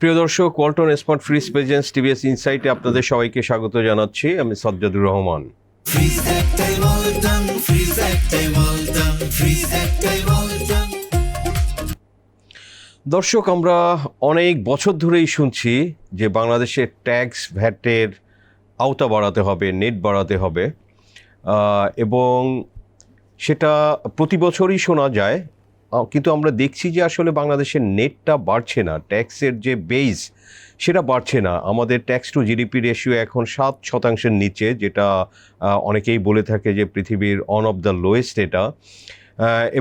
প্রিয় দর্শক, Walton smart fridge presents TVs ইনসাইটে আপনাদের সবাইকে স্বাগত জানাচ্ছি। আমি সজ্জাদুর রহমান। দর্শক, আমরা অনেক বছর ধরেই শুনছি যে বাংলাদেশের ট্যাক্স ভ্যাটের আওতা বাড়াতে হবে, নেট বাড়াতে হবে, এবং সেটা প্রতি বছরই শোনা যায়। কিন্তু আমরা দেখছি যে আসলে বাংলাদেশের নেটটা বাড়ছে না, ট্যাক্সের যে বেস সেটা বাড়ছে না। আমাদের ট্যাক্স টু জিডিপি রেশিও এখন 7% নিচে, যেটা অনেকেই বলে থাকে যে পৃথিবীর ওয়ান অফ দ্য লোয়েস্ট এটা।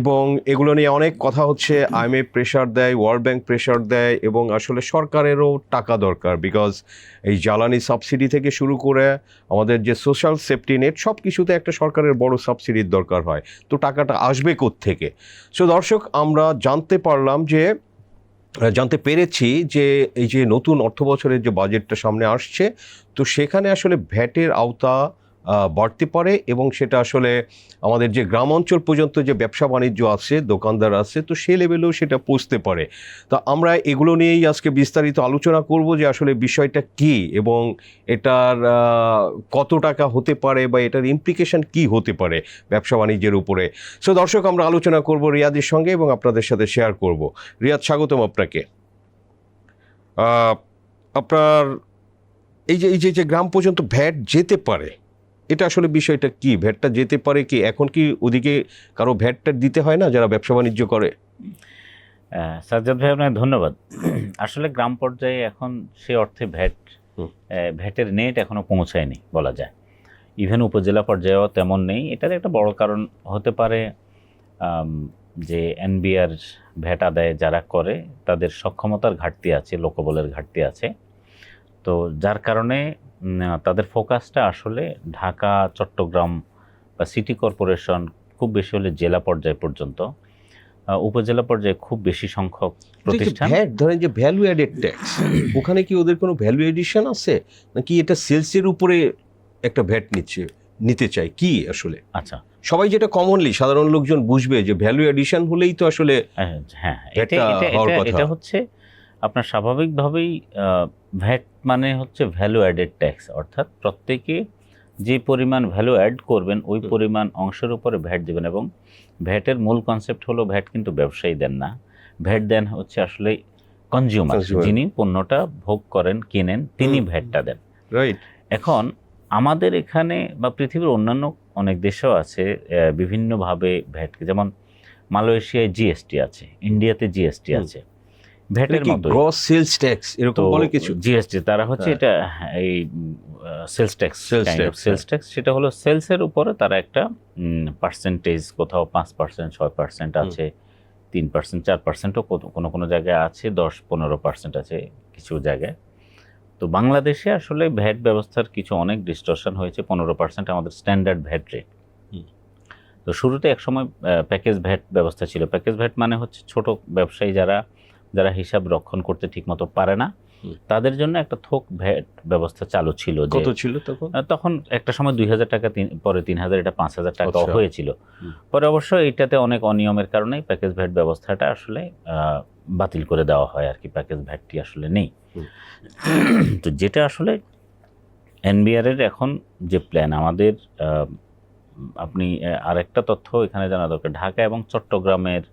এবং এগুলো নিয়ে অনেক কথা হচ্ছে। IMF প্রেশার দেয়, ওয়ার্ল্ড ব্যাংক প্রেশার দেয়, এবং আসলে সরকারেরও টাকা দরকার, বিকজ এই জ্বালানি সাবসিডি থেকে শুরু করে আমাদের যে সোশ্যাল সেফটি নেট, সব কিছুতে একটা সরকারের বড় সাবসিডির দরকার হয়। তো টাকাটা আসবে কোত্থেকে? সো দর্শক, আমরা জানতে পেরেছি যে এই যে নতুন অর্থ বছরের যে বাজেটটা সামনে আসছে, তো সেখানে আসলে ভ্যাটের আওতা বাড়তে পারে, এবং সেটা আসলে আমাদের যে গ্রাম অঞ্চল পর্যন্ত যে ব্যবসা বাণিজ্য আছে, দোকানদার আছে, তো সে লেভেলেও সেটা পৌঁছতে পারে। তো আমরা এগুলো নিয়েই আজকে বিস্তারিত আলোচনা করব যে আসলে বিষয়টা কি, এবং এটার কত টাকা হতে পারে, বা এটার ইমপ্লিকেশন কি হতে পারে ব্যবসা বাণিজ্যের উপরে। সো দর্শক, আমরা আলোচনা করব রিয়াদের সঙ্গে এবং আপনাদের সাথে শেয়ার করব। রিয়াদ, স্বাগতম আপনাকে। আপনার এই যে গ্রাম পর্যন্ত ভ্যাট যেতে পারে, এটা আসলে বিষয়টা কি? ভ্যাটটা যেতে পারে কি? এখন কি ওদিকে কারো ভ্যাটটা দিতে হয় না যারা ব্যবসা বাণিজ্য করে? সাজ্জাদ ভাই, আপনাকে ধন্যবাদ। আসলে গ্রাম পর্যায়ে এখন সে অর্থে ভ্যাটের নেট এখনো পৌঁছায়নি বলা যায়। ইভেন উপজেলা পর্যায়েও তেমন নেই। এটার একটা বড় কারণ হতে পারে যে এনবিআর ভ্যাট আদায় যারা করে তাদের সক্ষমতার ঘাটতি আছে, লোকবলের ঘাটতি আছে। তো যার কারণে তাদের ফোকাসটা আসলে ঢাকা, চট্টগ্রাম বা সিটি কর্পোরেশন, খুব বেশি হলে জেলা পর্যায় পর্যন্ত, উপজেলা পর্যায়ে খুব বেশি সংখ্যক প্রতিষ্ঠান। ভ্যাট ধরেন যে ভ্যালু অ্যাডেড ট্যাক্স, ওখানে কি ওদের কোনো ভ্যালু এডিশন আছে, নাকি এটা সেলসের উপরে একটা ভ্যাট নিতে চায় কি আসলে? আচ্ছা, সবাই যেটা কমনলি সাধারণ লোকজন বুঝবে যে ভ্যালু এডিশন হলেই তো আসলে হ্যাঁ, এটা হচ্ছে আপনার স্বাভাবিকভাবেই ভ্যাট মানে হচ্ছে ভ্যালু অ্যাডেড ট্যাক্স, অর্থাৎ প্রত্যেকে যে পরিমাণ ভ্যালু অ্যাড করবেন ওই পরিমাণ অংশের উপরে ভ্যাট দেবেন। এবং ভ্যাটের মূল কনসেপ্ট হলো ভ্যাট কিন্তু ব্যবসায়ী দেন না, ভ্যাট দেন হচ্ছে আসলে কনজিউমার, যিনি পণ্যটা ভোগ করেন, কিনেন, তিনি ভ্যাটটা দেন। রাইট। এখন আমাদের এখানে বা পৃথিবীর অন্যান্য অনেক দেশেও আছে বিভিন্নভাবে ভ্যাট, যেমন মালয়েশিয়ায় জিএসটি আছে, ইন্ডিয়াতে জিএসটি আছে, ভ্যাটের মতো গ্রস সেলস ট্যাক্স এরকম বলে কিছু। জিএসটি তারা হচ্ছে এটা এই সেলস ট্যাক্স, সেটা হলো সেলসের উপরে তারা একটা পার্সেন্টেজ, কোথাও 5%, 6% আছে, 3%, 4%ও কোনো কোনো জায়গায় আছে, 10-15% আছে কিছু জায়গায়। তো বাংলাদেশে আসলে ভ্যাট ব্যবস্থার কিছু অনেক ডিস্টরশন হয়েছে। 15% আমাদের স্ট্যান্ডার্ড ভ্যাট রেট। তো শুরুতে একসময় প্যাকেজ ভ্যাট ব্যবস্থা ছিল। প্যাকেজ ভ্যাট মানে হচ্ছে ছোট ব্যবসায়ী যারা হিসাব রক্ষণ করতে ঠিকমতো পারে না, তাদের জন্য একটা থোক ভ্যাট ব্যবস্থা চালু ছিল। কত ছিল তখন? একটা সময় 2,000 টাকা, পরে 3,000, এটা 5,000 টাকা হয়েছিল। পরে অবশ্য এটাতে অনেক অনিয়মের কারণে প্যাকেজ ভ্যাট ব্যবস্থাটা আসলে বাতিল করে দেওয়া হয় আর কি, প্যাকেজ ভ্যাটটি আসলে নেই। তো যেটা আসলে এনবিআর এর এখন যে প্ল্যান, আমাদের আপনি আরেকটা তথ্য এখানে জানা দরকার, ঢাকা এবং চট্টগ্রামের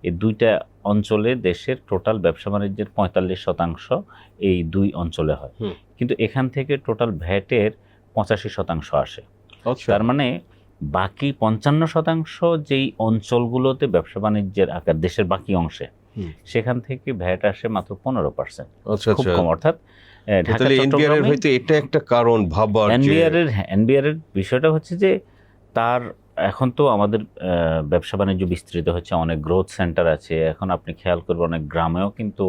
এই দুইটা অঞ্চলে দেশের টোটাল ব্যবসা বাণিজ্যের 45% এই দুই অঞ্চলে হয়, কিন্তু এখান থেকে টোটাল ভ্যাটের 85% আসে। তার মানে বাকি 55% যেই অঞ্চলগুলোতে ব্যবসা বাণিজ্যের আকার, দেশের বাকি অংশে, সেখান থেকে ভ্যাট আসে মাত্র 15%। খুব কম। অর্থাৎ এটা একটা কারণ ভাবার। এনবিআর এর বিষয়টা হচ্ছে যে তার এখন তো আমাদের ব্যবসা বাণিজ্য বিস্তৃত হচ্ছে, অনেক গ্রোথ সেন্টার আছে। এখন আপনি খেয়াল করবেন অনেক গ্রামেও কিন্তু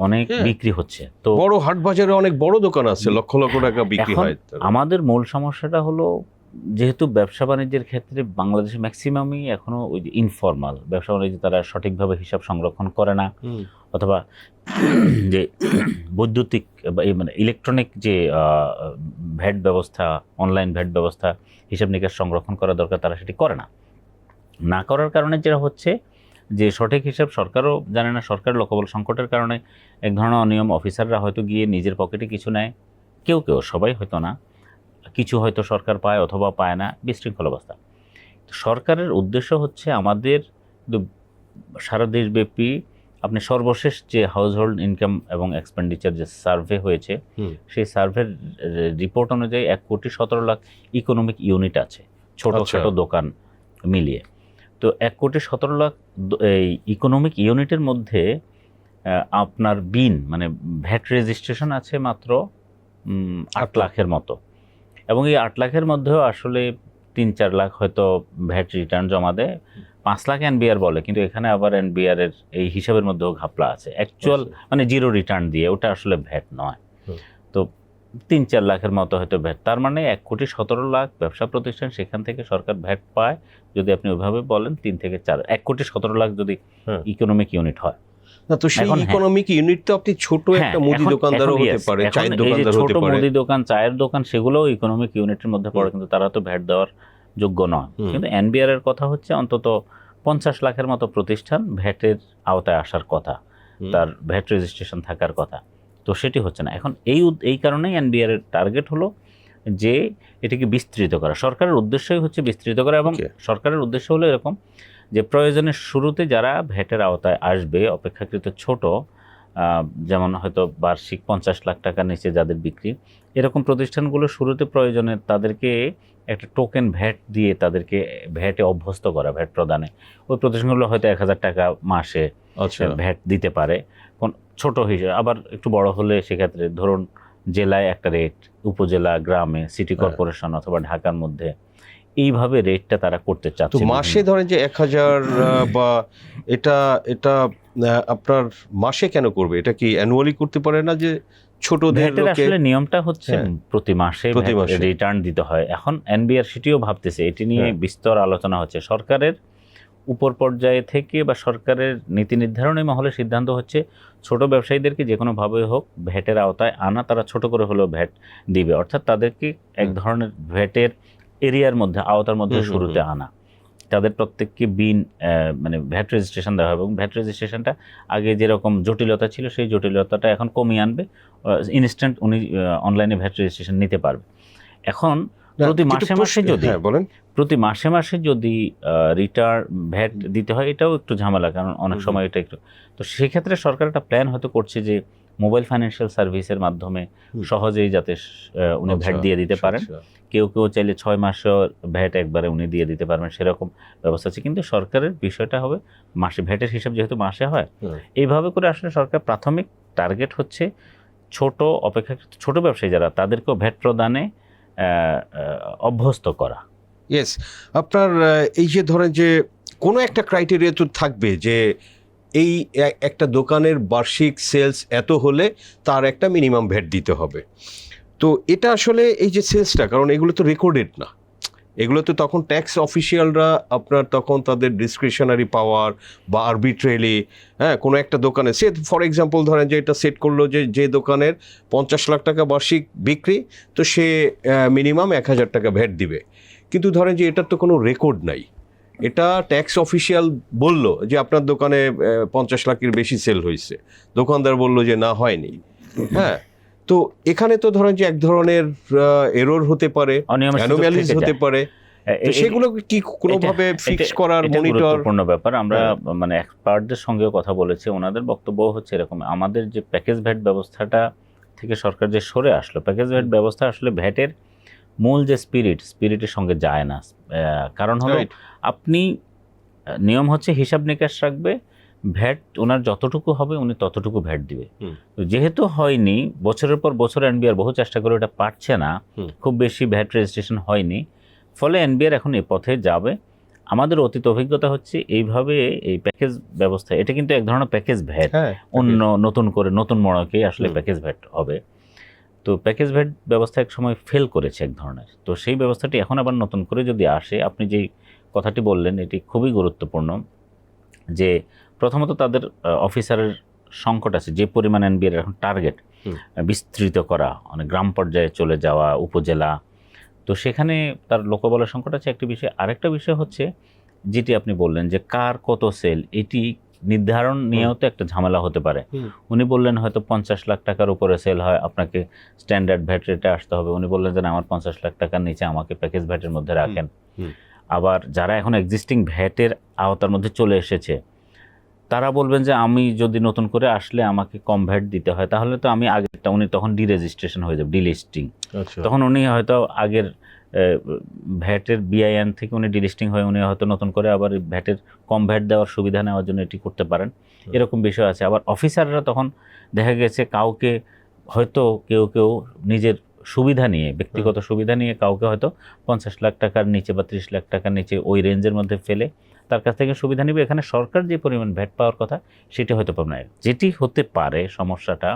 অনেক বিক্রি হচ্ছে। তো বড় হাট বাজারে অনেক বড় দোকান আছে, লক্ষ লক্ষ টাকা বিক্রি হয়। আমাদের মূল সমস্যাটা হলো, যেহেতু ব্যবসা বাণিজ্যের ক্ষেত্রে বাংলাদেশে ম্যাক্সিমামই এখনো ওই যে ইনফর্মাল ব্যবসা বাণিজ্য, তারা সঠিকভাবে হিসাব সংরক্ষণ করে না, অথবা যে বৈদ্যুতিক মানে ইলেকট্রনিক যে ভ্যাট ব্যবস্থা, অনলাইন ভ্যাট ব্যবস্থা, হিসাব নিকাশ সংরক্ষণ করা দরকার, তারা সেটি করে না। না করার কারণে যেটা হচ্ছে, যে সঠিক হিসাব সরকারও জানে না, সরকার লোকবল সংকটের কারণে এক ধরনের অনিয়ম, অফিসাররা হয়তো গিয়ে নিজের পকেটে কিছু নেয়, কেউ কেউ, সবাই হয়তো না, কিছু হয়তো সরকার পায় অথবা পায় না, বিশৃঙ্খল অবস্থা। সরকারের উদ্দেশ্য হচ্ছে আমাদের সারা দেশব্যাপী আপনি সর্বশেষ যে হাউসহোল্ড ইনকাম এবং এক্সপেন্ডিচার যে সার্ভে হয়েছে, সেই সার্ভের রিপোর্ট অনুযায়ী 1,17,00,000 ইকোনমিক ইউনিট আছে, ছোটোখাটো দোকান মিলিয়ে। তো 1,17,00,000 এই ইকোনমিক ইউনিটের মধ্যে আপনার মানে ভ্যাট রেজিস্ট্রেশন আছে মাত্র 8 লাখের মতো, এবং এই 8 লাখের মধ্যেও আসলে 3-4 লাখ হয়তো ভ্যাট রিটার্ন জমা দেয়, 5 লাখ এনবিআর বলে, কিন্তু এখানে আবার এনবিআর এর এই হিসাবের মধ্যেও ঘাপলা আছে, অ্যাকচুয়াল মানে জিরো রিটার্ন দিয়ে, ওটা আসলে ভ্যাট নয়। তো 3-4 লাখের মতো হয়তো ভ্যাট, তার মানে 1,17,00,000 ব্যবসা প্রতিষ্ঠান, সেখান থেকে সরকার ভ্যাট পায়, যদি আপনি ওইভাবে বলেন 3 থেকে 4, 1,17,00,000 যদি ইকোনমিক ইউনিট হয়। না তো সেই ইকোনমিক ইউনিট তো আপনি ছোট একটা মুদি দোকানদারও হতে পারে, চায়ের দোকানদার হতে পারে, ছোট মুদি দোকান, চায়ের দোকান, সেগুলোও ইকোনমিক ইউনিটের মধ্যে পড়ে, কিন্তু তারা তো ভ্যাট দেওয়ার যোগ্য নয়। কিন্তু এনবিআর এর কথা হচ্ছে অন্তত 50 লাখের মতো প্রতিষ্ঠান ভ্যাটের আওতায় আসার কথা, তার ভ্যাট রেজিস্ট্রেশন থাকার কথা, তো সেটি হচ্ছে না। এখন এই কারণেই এনবিআর এর টার্গেট হলো যে এটিকে বিস্তৃত করা, সরকারের উদ্দেশ্যই হচ্ছে বিস্তৃত করা, এবং সরকারের উদ্দেশ্য হলো এরকম যে প্রয়োজনের শুরুতে যারা ভ্যাটের আওতায় আসবে অপেক্ষাকৃত ছোট, যেমন হয়তো বার্ষিক 50 লাখ টাকার নিচে যাদের বিক্রি, এরকম প্রতিষ্ঠানগুলো শুরুতে প্রয়োজনে তাদেরকে একটা টোকেন ভ্যাট দিয়ে তাদেরকে ভ্যাটে অভ্যস্ত করা, ভ্যাট প্রদানে। ওই প্রতিষ্ঠানগুলো হয়তো 1,000 টাকা মাসে ভ্যাট দিতে পারে কোন ছোট হিসেবে, আবার একটু বড় হলে সেক্ষেত্রে ধরুন জেলায় একটা রেট, উপজেলা, গ্রামে, সিটি কর্পোরেশন অথবা ঢাকার মধ্যে, এইভাবে রেটটা তারা করতে চাচ্ছে। মাসে ধরেন যে 1,000 বা এটা আপনার মাসে কেন করবে? এটা কি অ্যানুয়ালি করতে পারে না? যে ছোটদের আসলে নিয়মটা হচ্ছে প্রতি মাসে রিটার্ন দিতে হয়। এখন এনবিআর সেটিও ভাবতেছে, এটি নিয়ে বিস্তর আলোচনা হচ্ছে সরকারের উপর পর্যায়ে থেকে, বা সরকারের নীতি নির্ধারণী মহলে সিদ্ধান্ত হচ্ছে ছোট ব্যবসায়ীদেরকে যে কোনোভাবে হোক ভ্যাটের আওতায় আনা, তারা ছোট করে হলেও ভ্যাট দিবে, অর্থাৎ তাদেরকে এক ধরনের ভ্যাটের এরিয়ার মধ্যে, আওতার মধ্যে শুরুতে আনা, তাদের প্রত্যেককে মানে ভ্যাট রেজিস্ট্রেশন দেওয়া হবে, এবং ভ্যাট রেজিস্ট্রেশনটা আগে যেরকম জটিলতা ছিল সেই জটিলতাটা এখন কমিয়ে আনবে, ইনস্ট্যান্ট উনি অনলাইনে ভ্যাট রেজিস্ট্রেশন নিতে পারবে। এখন প্রতি মাসে মাসে যদি রিটার্ন ভ্যাট দিতে হয়, এটাও একটু ঝামেলা, কারণ অনেক সময় এটা একটু, তো সেক্ষেত্রে সরকার একটা প্ল্যান হয়তো করছে যে মোবাইল ফাইন্যান্সিয়াল সার্ভিসের মাধ্যমে সহজেই যাতে উনি ভ্যাট দিয়ে দিতে পারেন, কেউ চাইলে 6 মাসেও ভ্যাট একবারে উনি দিয়ে দিতে পারবেন, সেরকম ব্যবস্থা আছে। কিন্তু সরকারের বিষয়টা হবে মাসে, ভ্যাটের হিসাব যেহেতু মাসে হয়, এইভাবে করে আসলে সরকার প্রাথমিক টার্গেট হচ্ছে ছোট অপেক্ষাকৃত ছোট ব্যবসায়ী যারা, তাদেরকেও ভ্যাট প্রদানে অভ্যস্ত করা। ইয়েস, আপনার এই যে ধরেন যে কোনো একটা ক্রাইটেরিয়া তো থাকবে যে এই একটা দোকানের বার্ষিক সেলস এত হলে তার একটা মিনিমাম ভ্যাট দিতে হবে। তো এটা আসলে এই যে সেলসটা, কারণ এগুলো তো রেকর্ডেড না, এগুলো তো তখন ট্যাক্স অফিসিয়ালরা আপনার তখন তাদের ডিসক্রিশনারি পাওয়ার বা আরবিট্রেলি কোনো একটা দোকানে সে ফর এক্সাম্পল ধরেন যে এটা সেট করলো যে দোকানের 50 লাখ টাকা বার্ষিক বিক্রি, তো সে মিনিমাম 1,000 টাকা ভ্যাট দিবে। কিন্তু ধরেন যে এটার তো কোনো রেকর্ড নাই, এটা ট্যাক্স অফিসিয়াল বলল যে আপনার দোকানে 50 লাখের বেশি সেল হয়েছে, দোকানদার বলল যে না, হয়নি। তো এখানে তো ধরেন যে এক ধরনের এরর হতে পারে, অ্যানোমালিজ হতে পারে, সেগুলো কি কোনোভাবে ফিক্স করার মনিটর? গুরুত্বপূর্ণ ব্যাপার। আমরা মানে এক্সপার্টদের সঙ্গে কথা বলেছি, ওনাদের বক্তব্য হচ্ছে এরকম, আমাদের যে প্যাকেজ ভ্যাট ব্যবস্থাটা থেকে সরকার যে সরে আসলো, প্যাকেজ ভ্যাট ব্যবস্থা আসলে ভ্যাটের মূল যে স্পিরিটের সঙ্গে যায় না। কারণ হলো আপনি নিয়ম হচ্ছে হিসাব নিকাশ রাখবে, ভ্যাট ওনার যতটুকু হবে উনি ততটুকু ভ্যাট দিবে। যেহেতু হয়নি, বছরের পর বছর এনবিআর বহু চেষ্টা করে এটা পারছে না, খুব বেশি ভ্যাট রেজিস্ট্রেশন হয়নি, ফলে এনবিআর এখন এই পথে যাবে। আমাদের অতীত অভিজ্ঞতা হচ্ছে এইভাবে এই প্যাকেজ ব্যবস্থা, এটা কিন্তু এক ধরনের প্যাকেজ ভ্যাট, অন্য নতুন মড়কে আসলে প্যাকেজ ভ্যাট হবে। তো প্যাকেজ ভ্যাট ব্যবস্থা এক সময় ফেল করেছে এক ধরনের, তো সেই ব্যবস্থাটি এখন আবার নতুন করে যদি আসে, আপনি যেই কথাটি বললেন এটি খুবই গুরুত্বপূর্ণ, যে প্রথমত তাদের অফিসারের সংকট আছে, যে পরিমাণ এনবিআর এখন টার্গেট বিস্তৃত করা, অনেক গ্রাম পর্যায়ে চলে যাওয়া, উপজেলা, তো সেখানে তার লোকবলের সংকট আছে একটি বিষয়। আরেকটা বিষয় হচ্ছে যেটি আপনি বললেন যে কার কত সেল, এটি নির্ধারণ নিয়েও তো একটা ঝামেলা হতে পারে। উনি বললেন হয়তো 50 লাখ টাকার উপরে সেল হয়, আপনাকে স্ট্যান্ডার্ড ভ্যাট রেটে আসতে হবে। উনি বললেন যে না, আমার 50 লাখ টাকার নিচে আমাকে প্যাকেজ ভ্যাটের মধ্যে রাখেন। আবার যারা এখন এক্সিস্টিং ভ্যাটের আওতার মধ্যে চলে এসেছে, তারা বলবেন যে আমি যদি নতুন করে আসলে আমাকে কম ভ্যাট দিতে হয়, তাহলে তো আমি আগেরটা, উনি তখন ডিরেজিস্ট্রেশন হয়ে যাবে, ডিলিস্টিং। তখন উনি হয়তো আগের ভ্যাটের বিআইএন থেকে উনি ডিলিস্টিং হয়ে উনি হয়তো নতুন করে আবার ভ্যাটের কম ভ্যাট দেওয়ার সুবিধা নেওয়ার জন্য এটি করতে পারেন। এরকম বিষয় আছে। আবার অফিসাররা তখন দেখা গেছে কাউকে হয়তো কেউ নিজের সুবিধা নিয়ে, ব্যক্তিগত সুবিধা নিয়ে কাউকে হয়তো 50 লাখ টাকার নিচে বা 30 লাখ টাকার নিচে ওই রেঞ্জের মধ্যে ফেলে তার কাছ থেকে সুবিধা নেবে। এখানে সরকার যে পরিমাণ ভ্যাট পাওয়ার কথা সেটি হয়তো পাবে না। যেটি হতে পারে সমস্যাটা,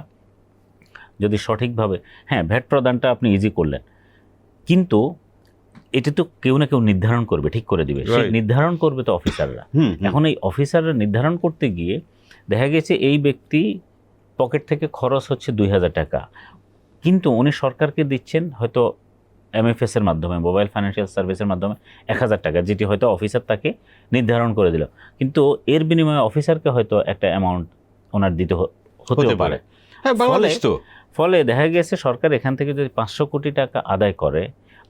যদি সঠিকভাবে, হ্যাঁ ভ্যাট প্রদানটা আপনি ইজি করলেন, কিন্তু এটি তো কেউ না কেউ নির্ধারণ করবে, ঠিক করে দিবে। সেই নির্ধারণ করবে তো অফিসাররা। এখন এই অফিসাররা নির্ধারণ করতে গিয়ে দেখা গেছে এই ব্যক্তি পকেট থেকে খরচ হচ্ছে 2000 টাকা, কিন্তু উনি সরকারকে দিচ্ছেন হয়তো এমএফএস এর মাধ্যমে, মোবাইল ফাইন্যান্সিয়াল সার্ভিসের মাধ্যমে 1000 টাকা, যেটি হয়তো অফিসার তাকে নির্ধারণ করে দিল। কিন্তু এর বিনিময়ে অফিসারকে হয়তো একটা অ্যামাউন্ট ওনার দিতে হতে পারে। ফলে দেখা গেছে সরকার এখান থেকে যদি 500 কোটি টাকা আদায় করে,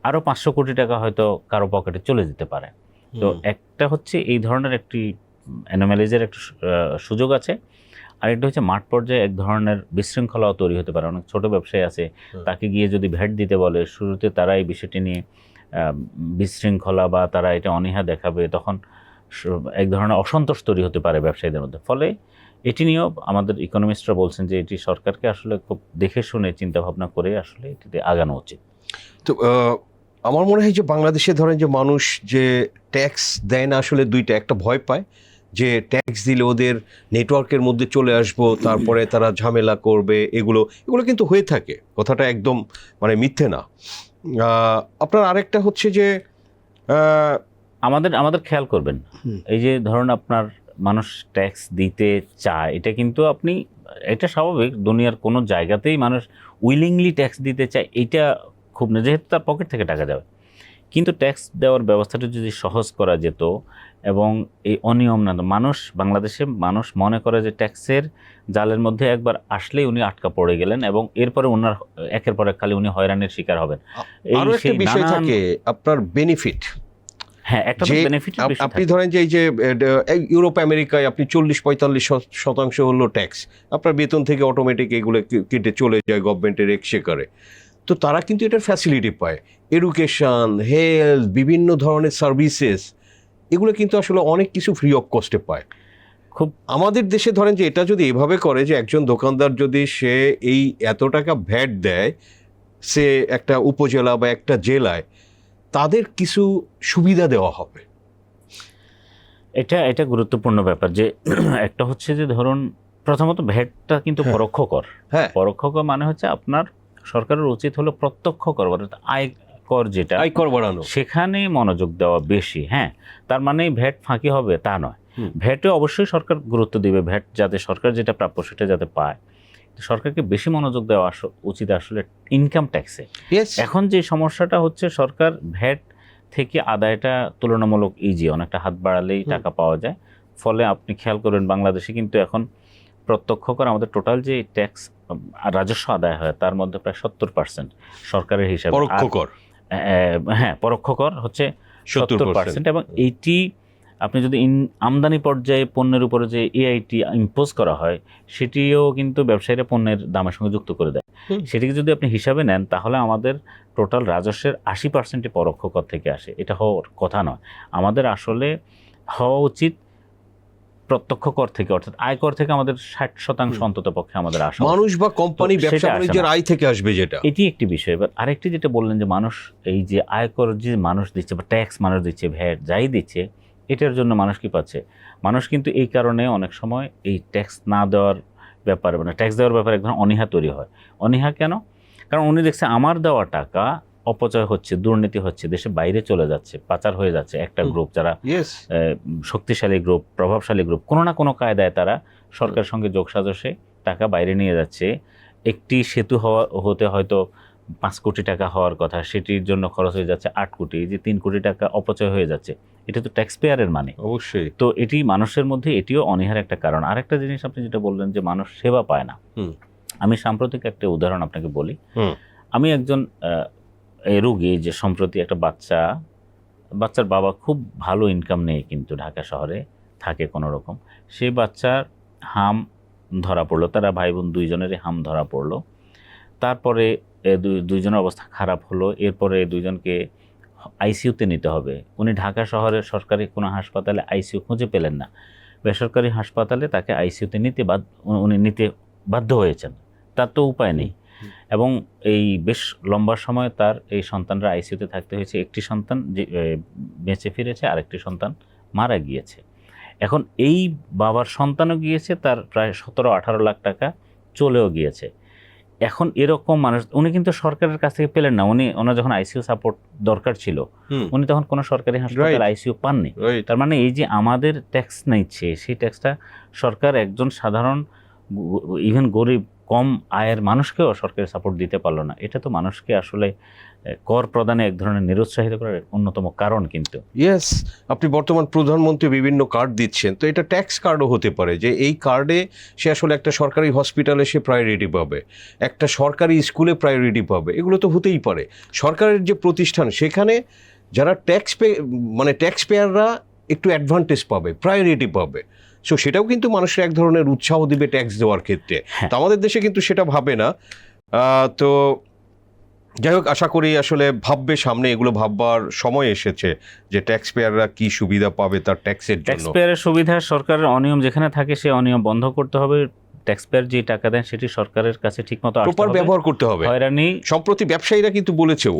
আরও 500 কোটি টাকা হয়তো কারো পকেটে চলে যেতে পারে। তো একটা হচ্ছে এই ধরনের একটি অ্যানোমালিজের একটা সুযোগ আছে। আরেকটা হচ্ছে মাঠ পর্যায়ে এক ধরনের বিশৃঙ্খলাও তৈরি হতে পারে। অনেক ছোট ব্যবসায়ী আছে, তাকে গিয়ে যদি ভ্যাট দিতে বলে, শুরুতে তারা এই বিষয়টি নিয়ে বিশৃঙ্খলা বা তারা এটা অনীহা দেখাবে, তখন এক ধরনের অসন্তোষ তৈরি হতে পারে ব্যবসায়ীদের মধ্যে। ফলে এটি নিয়েও আমাদের ইকোনমিস্টরা বলছেন যে এটি সরকারকে আসলে খুব দেখে শুনে চিন্তা ভাবনা করে আসলে এটিতে আগানো উচিত। তো আমার মনে হয় যে বাংলাদেশে ধরেন যে মানুষ যে ট্যাক্স দেয় না, আসলে দুইটা, একটা ভয় পায় যে ট্যাক্স দিলে ওদের নেটওয়ার্কের মধ্যে চলে আসবো, তারপরে তারা ঝামেলা করবে, এগুলো কিন্তু হয়ে থাকে, কথাটা একদম মানে মিথ্যে না। আপনার আরেকটা হচ্ছে যে আমাদের খেয়াল করবেন, এই যে ধরুন আপনার মানুষ ট্যাক্স দিতে চায়, এটা কিন্তু এটা স্বাভাবিক, দুনিয়ার কোনো জায়গাতেই মানুষ উইলিংলি ট্যাক্স দিতে চায়, এটা খুব না, যেহেতু তার পকেট থেকে টাকা যাবে। কিন্তু ট্যাক্স দেওয়ার ব্যবস্থাটা যদি সহজ করা যেত এবং এই অনিয়ম না, বাংলাদেশে মানুষ মনে করে যে ট্যাক্সের জালের মধ্যে একবার আসলেই উনি আটকা পড়ে গেলেন এবং এরপরে ওনার একের পর এক খালি উনি হয়রানির শিকার হবেন। আরো একটা বিষয় থাকে আপনার বেনিফিট। হ্যাঁ, একটা বেনিফিট আপনি ধরেন যে এই যে ইউরোপ আমেরিকায় আপনি 40-45% হলো ট্যাক্স, আপনার বেতন থেকে অটোমেটিক এগুলো কেটে চলে যায় গভর্নমেন্টের এক্সচেকারে। তো তারা কিন্তু এটার ফ্যাসিলিটি পায়, এডুকেশন, হেলথ, বিভিন্ন ধরনের সার্ভিসেস, এগুলো কিন্তু আসলে অনেক কিছু ফ্রি অফ কস্টে পায়। খুব আমাদের দেশে ধরেন যে এটা যদি এভাবে করে যে একজন দোকানদার যদি সে এই এত টাকা ভ্যাট দেয়, সে একটা উপজেলা বা একটা জেলায়, তাদের কিছু সুবিধা দেওয়া হবে। এটা গুরুত্বপূর্ণ ব্যাপার। যে একটা হচ্ছে যে ধরুন প্রথমত ভ্যাটটা কিন্তু পরোক্ষ কর। হ্যাঁ, পরোক্ষ কর মানে হচ্ছে আপনার সরকারের উচিত হলো প্রত্যক্ষ কর, আয় কর, যেটা আয়কর বাড়ানো, সেখানে মনোযোগ দেওয়া বেশি। হ্যাঁ, তার মানে ভ্যাট ফাঁকি হবে তা নয়। ভ্যাটে অবশ্যই সরকার গুরুত্ব দিবে, ভ্যাট যাতে সরকার যেটা প্রাপ্য সেটা যাতে পায়। সরকারকে বেশি মনোযোগ দেওয়া উচিত আসলে ইনকাম ট্যাক্সে। এখন যে সমস্যাটা হচ্ছে, সরকার ভ্যাট থেকে আদায়টা তুলনামূলক ইজি, অনেকটা হাত বাড়ালেই টাকা পাওয়া যায়। ফলে আপনি খেয়াল করবেন বাংলাদেশে কিন্তু এখন প্রত্যক্ষ কর, আমাদের টোটাল যে ট্যাক্স রাজস্ব আদায় হয় তার মধ্যে প্রায় 70% সরকারের হিসাবে পরোক্ষ কর। হ্যাঁ, পরোক্ষ কর হচ্ছে 70%। এবং এইটি আপনি যদি আমদানি পর্যায়ে পণ্যের উপরে যে এআইটি ইম্পোজ করা হয়, সেটিও কিন্তু ব্যবসায়ীরা পণ্যের দামের সঙ্গে যুক্ত করে দেয়। সেটিকে যদি আপনি হিসাবে নেন, তাহলে আমাদের টোটাল রাজস্বের 80% পরোক্ষ কর থেকে আসে। এটা হওয়ার কথা নয়। আমাদের আসলে হওয়া উচিত প্রত্যক্ষ কর থেকে, অর্থাৎ আয়কর থেকে আমাদের 60% অন্তত পক্ষে আমাদের আসা, মানুষ বা কোম্পানি ব্যবসা বাণিজ্যের আয় থেকে আসবে, যেটা এটি একটি বিষয়। এবার আরেকটি যেটা বললেন যে মানুষ এই যে আয়কর যে মানুষ দিচ্ছে বা ট্যাক্স মানুষ দিচ্ছে, ভ্যাট যাই দিচ্ছে, এটার জন্য মানুষ কি পাচ্ছে? মানুষ কিন্তু এই কারণে অনেক সময় এই ট্যাক্স না দেওয়ার ব্যাপারে, মানে ট্যাক্স দেওয়ার ব্যাপারে এক ধরনের অনীহা তৈরি হয়। অনীহা কেন? কারণ উনি দেখছে আমার দেওয়া টাকা অপচয় হচ্ছে, দুর্নীতি হচ্ছে, দেশে বাইরে চলে যাচ্ছে, পাচার হয়ে যাচ্ছে। একটা গ্রুপ, যারা শক্তিশালী গ্রুপ, প্রভাবশালী গ্রুপ, কোনো না কোনো কায়দায় তারা সরকারের সঙ্গে যোগসাজশে টাকা বাইরে নিয়ে যাচ্ছে। একটি সেতু হতে হয়তো 5 কোটি টাকা হওয়ার কথা, সেটির জন্য খরচ হয়ে যাচ্ছে 8 কোটি, এই যে 3 কোটি টাকা অপচয় হয়ে যাচ্ছে, এটা তো ট্যাক্স পেয়ারের মানে। অবশ্যই। তো এটি মানুষের মধ্যে এটিও অনীহার একটা কারণ। আরেকটা জিনিস আপনি যেটা বললেন যে মানুষ সেবা পায় না, আমি সাম্প্রতিক একটা উদাহরণ আপনাকে বলি। আমি একজন রোগী, যে সম্প্রতি একটা বাচ্চার বাবা খুব ভালো ইনকাম নেই, কিন্তু ঢাকা শহরে থাকে কোনো রকম। সেই বাচ্চার হাম ধরা পড়লো, তারা ভাই বোন দুইজনেরই হাম ধরা পড়লো। তারপরে দুইজনের অবস্থা খারাপ হলো, এরপরে দুইজনকে আইসিইউতে নিতে হবে। উনি ঢাকা শহরের সরকারি কোনো হাসপাতালে আইসিইউ খুঁজে পেলেন না, বেসরকারি হাসপাতালে তাকে আইসিইউতে উনি নিতে বাধ্য হয়েছেন, তার তো উপায় নেই। এবং এই বেশ লম্বা সময় তার এই সন্তানরা আইসিইউতে থাকতে হয়েছে। একটি সন্তান যে বেঁচে ফিরেছে, আরেকটি সন্তান মারা গিয়েছে। এখন এই বাবার সন্তানও গিয়েছে, তার প্রায় 17-18 লাখ টাকা চলেও গিয়েছে। এখন এরকম মানুষ, উনি কিন্তু সরকারের কাছ থেকে পেলেন না। ওনার যখন আইসিইউ সাপোর্ট দরকার ছিল, উনি তখন কোনো সরকারি হাসপাতালে আইসিইউ পাননি। তার মানে এই যে আমাদের ট্যাক্স নিচ্ছে, সেই ট্যাক্সটা সরকার একজন সাধারণ ইভেন গরিব কম আয়ের মানুষকেও সরকারি সাপোর্ট দিতে পারলো না। এটা তো মানুষকে আসলে কর প্রদানে এক ধরনের নিরুৎসাহিত করার অন্যতম কারণ। কিন্তু ইয়েস, আপনি বর্তমান প্রধানমন্ত্রী বিভিন্ন কার্ড দিচ্ছেন, তো এটা ট্যাক্স কার্ডও হতে পারে, যে এই কার্ডে সে আসলে একটা সরকারি হসপিটালে সে প্রায়োরিটি পাবে, একটা সরকারি স্কুলে প্রায়োরিটি পাবে, এগুলো তো হতেই পারে। সরকারের যে প্রতিষ্ঠান, সেখানে যারা ট্যাক্স পেয়াররা একটু অ্যাডভান্টেজ পাবে, প্রায়োরিটি পাবে। সো সেটাও কিন্তু মানুষের এক ধরনের উৎসাহ দিবে ট্যাক্স দেওয়ার ক্ষেত্রে। তো আমাদের দেশে কিন্তু সেটা ভাবে না। তো যাই হোক, আশা করি আসলে ভাববে, সামনে এগুলো ভাববার সময় এসেছে যে ট্যাক্স পেয়াররা কি সুবিধা পাবে তার ট্যাক্সের জন্য। ট্যাক্স পেয়ারের সুবিধা, সরকারের অনিয়ম যেখানে থাকে সে অনিয়ম বন্ধ করতে হবে। ট্যাক্স পেয়ার যে টাকা দেন সেটি সরকারের কাছে ঠিকমতো প্রপার ব্যবহার করতে হবে। হয়রানি, সম্প্রতি ব্যবসায়ীরা কিন্তু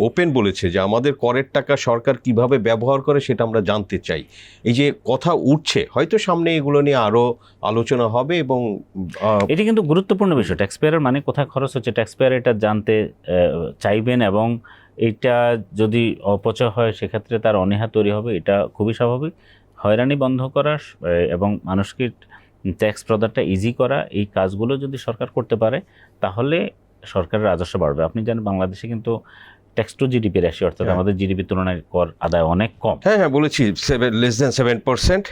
ওপেন বলেছে যে আমাদের করের টাকা সরকার কিভাবে ব্যবহার করে সেটা আমরা জানতে চাই। এই যে কথা উঠছে, হয়তো সামনে এগুলো নিয়ে আরো আলোচনা হবে। এবং এটি কিন্তু গুরুত্বপূর্ণ বিষয়। ট্যাক্স পেয়ারের মানে কোথায় খরচ হচ্ছে, ট্যাক্স পেয়ার এটা জানতে চাইবেন, এবং এটা যদি অপচয় হয় সেক্ষেত্রে তার অনীহা তৈরি হবে। এটা খুবই স্বাভাবিক। হয়রানি বন্ধ করা এবং মানুষকে ট্যাক্স প্রদানটা ইজি করা, এই কাজগুলো যদি সরকার করতে পারে তাহলে সরকারের রাজস্ব বাড়বে। আপনি জানেন বাংলাদেশে কিন্তু ট্যাক্স টু জিডিপি রেশিও, অর্থাৎ আমাদের জিডিপি তুলনায় কর আদায় অনেক কম। হ্যাঁ, বলেছি less than 7%।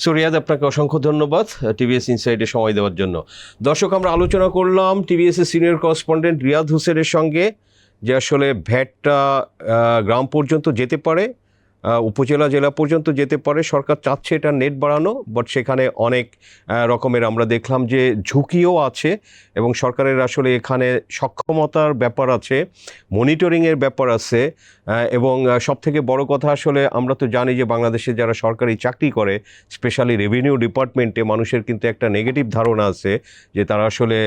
সো রিয়াদ, আপনাকে অসংখ্য ধন্যবাদ টিভিএস ইনসাইডে সময় দেওয়ার জন্য। দর্শক, আমরা আলোচনা করলাম টিভিএসের সিনিয়র করেসপন্ডেন্ট রিয়াদ হোসেনের সঙ্গে, যে আসলে ভ্যাটটা গ্রাম পর্যন্ত যেতে পারে, উপজেলা জেলা পর্যন্ত যেতে পারে। সরকার চাচ্ছে এটা নেট বাড়ানো, বাট সেখানে অনেক রকমের আমরা দেখলাম যে ঝুঁকিও আছে, এবং সরকারের আসলে এখানে সক্ষমতার ব্যাপার আছে, মনিটরিংয়ের ব্যাপার আছে। এবং সবথেকে বড় কথা, আসলে আমরা তো জানি যে বাংলাদেশে যারা সরকারি চাকরি করে, স্পেশালি রেভিনিউ ডিপার্টমেন্টে, মানুষের কিন্তু একটা নেগেটিভ ধারণা আছে যে তারা আসলে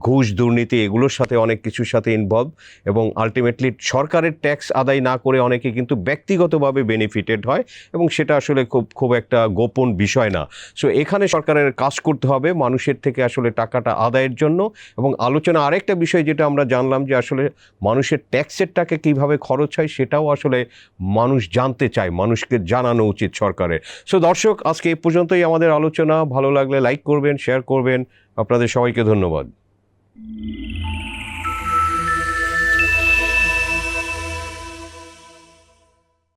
ঘুষ দুর্নীতি এগুলোর সাথে অনেক কিছুর সাথে ইনভলভ, এবং আলটিমেটলি সরকারের ট্যাক্স আদায় না করে অনেকে কিন্তু ব্যক্তিগতভাবে বেনিফিটেড হয়, এবং সেটা আসলে খুব একটা গোপন বিষয় না। সো এখানে সরকারের কাজ করতে হবে মানুষের থেকে আসলে টাকাটা আদায়ের জন্য। এবং আলোচনা আরেকটা বিষয় যেটা আমরা জানলাম, যে আসলে মানুষের ট্যাক্সের টাকা কীভাবে খরচ হয় সেটাও আসলে মানুষ জানতে চায়, মানুষকে জানানো উচিত সরকারের। সো দর্শক, আজকে এই পর্যন্তই আমাদের আলোচনা। ভালো লাগলে লাইক করবেন, শেয়ার করবেন। আপনাদের সবাইকে ধন্যবাদ।